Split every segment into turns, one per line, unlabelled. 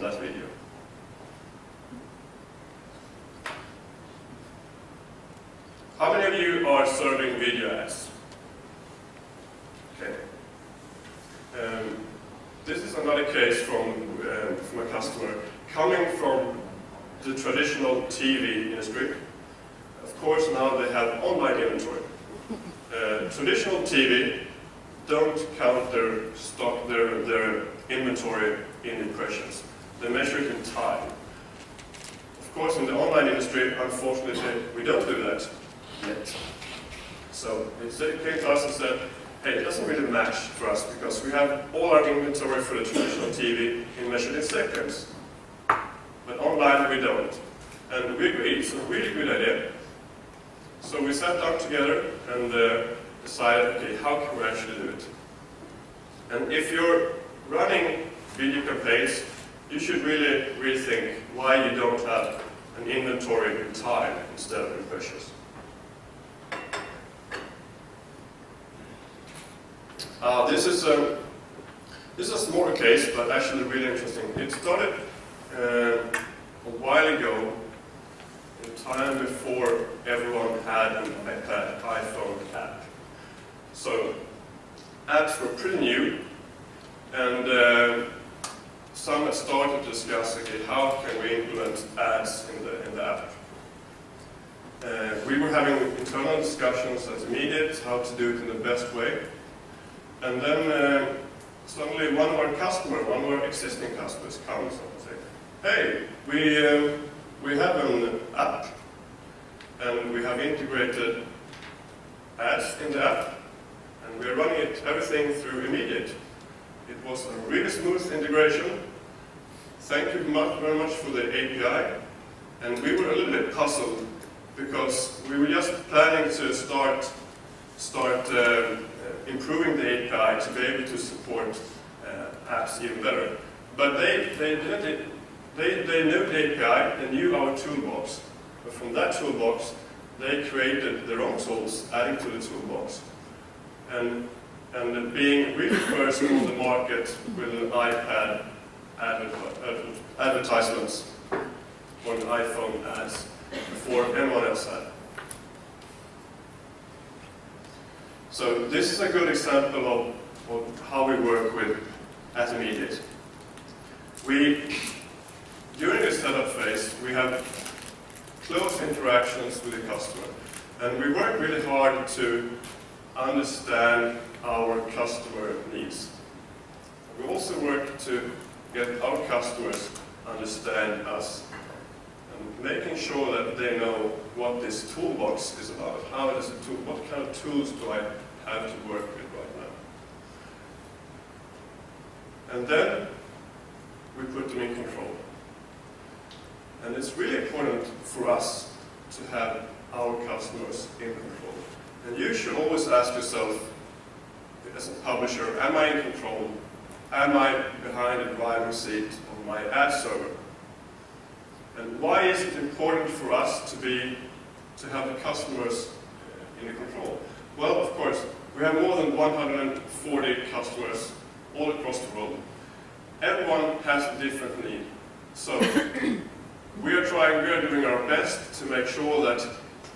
that video. How many of you are serving video ads? Okay. This is another case from a customer coming from the traditional TV industry. Of course, now they have online inventory. Traditional TV don't count their stock, their inventory in impressions. They measure it in time. Of course, in the online industry, unfortunately, we don't do that yet. So they came to us and said, hey, it doesn't really match for us because we have all our inventory for the traditional TV measured in seconds. But online we don't. And we agreed, it's a really good idea. So we sat down together and decided, okay, how can we actually do it? And if you're running video campaigns, you should really rethink why you don't have an inventory in time instead of impressions. This is a smaller case, but actually really interesting. It started a while ago, in time before everyone had an iPhone app. So apps were pretty new, and some had started to discuss, okay, how can we implement ads in the app? We were having internal discussions at Emediate, how to do it in the best way. And then suddenly one of our existing customers comes and says, hey, we have an app, and we have integrated ads in the app, and we are running everything through Emediate. It was a really smooth integration. Thank you very much for the API. And we were a little bit puzzled because we were just planning to start improving the API to be able to support apps even better. But they knew the API, they knew our toolbox. But from that toolbox, they created their own tools, adding to the toolbox. And being really first on the market with an iPad advertisements or an iPhone ads before anyone else had. So this is a good example of how we work with at Emediate. During the setup phase, we have close interactions with the customer, and we work really hard to understand our customer needs. We also work to get our customers understand us, and making sure that they know what this toolbox is about. What kind of tools do I have to work with right now? And then we put them in control. And it's really important for us to have our customers in control. And you should always ask yourself, as a publisher, am I in control? Am I behind the driving seat of my ad server? And why is it important for us to have the customers in control? Well, of course, we have more than 140 customers all across the world. Everyone has a different need. So we are doing our best to make sure that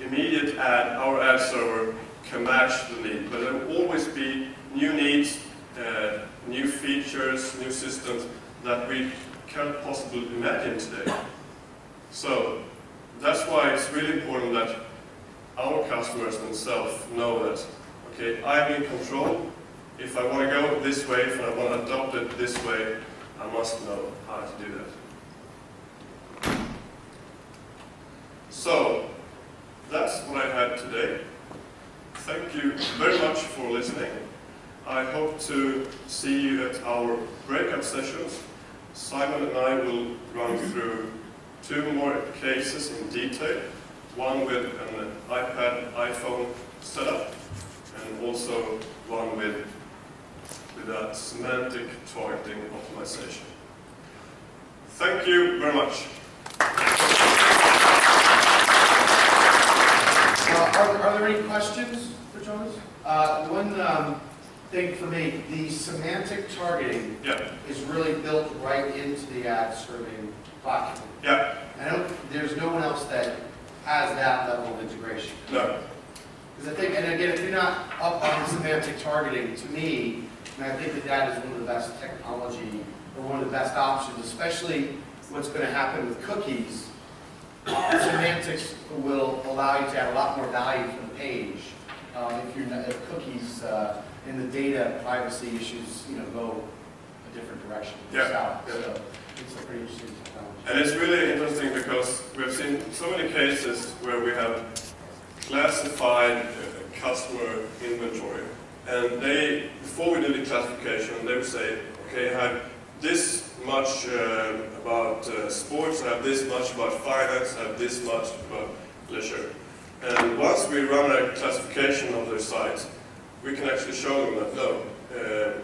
Emediate our ad server can match the need. But there will always be new needs, new features, new systems that we can't possibly imagine today. So that's why it's really important that our customers themselves know that, okay, I'm in control. If I want to go this way, if I want to adopt it this way, I must know how to do that. So that's what I had today. Thank you very much for listening. I hope to see you at our breakout sessions. Simon and I will run through 2 more cases in detail, one with an iPhone setup, and also one with a semantic targeting optimization. Thank you very much. Are
there any questions for Jonas? One think for me, the semantic targeting
Yeah.
is really built right into the ad serving platform.
Yeah.
There's no one else that has that level of integration.
No.
Because I think, and again, if you're not up on the semantic targeting, to me, I think that that is one of the best technology, or one of the best options, especially what's going to happen with cookies. Semantics will allow you to add a lot more value for the page if cookies and the data privacy issues, go a different direction.
Yeah.
South.
Yeah.
So it's a pretty interesting technology.
And it's really interesting because we've seen so many cases where we have classified customer inventory, and they, before we do the classification, they would say, okay, I have this much about sports, I have this much about finance, I have this much about leisure. And once we run a classification of their sites, we can actually show them that no,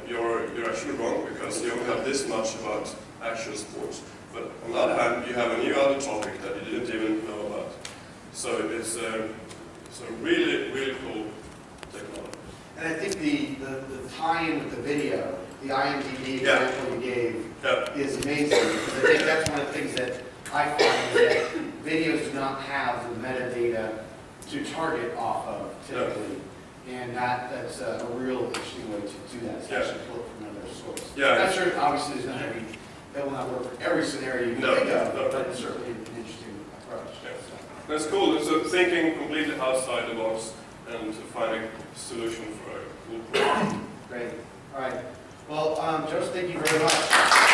you're actually wrong because you only have this much about actual sports. But on the other hand, you have a new other topic that you didn't even know about. So it's a really, really cool technology.
And I think the tie-in with the video, the IMDb example you gave, is amazing. Because I think that's one of the things that I find is that videos do not have the metadata to target off of typically. And that's a real interesting way to do that. It's actually pull it from another source. That's sure, obviously, there's not every, that will not work for every scenario you can think of, but it's certainly an interesting approach.
Yeah. That's cool. So thinking completely outside the box and finding a solution for a cool problem.
Great. All right. Well, Jonas, thank you very much.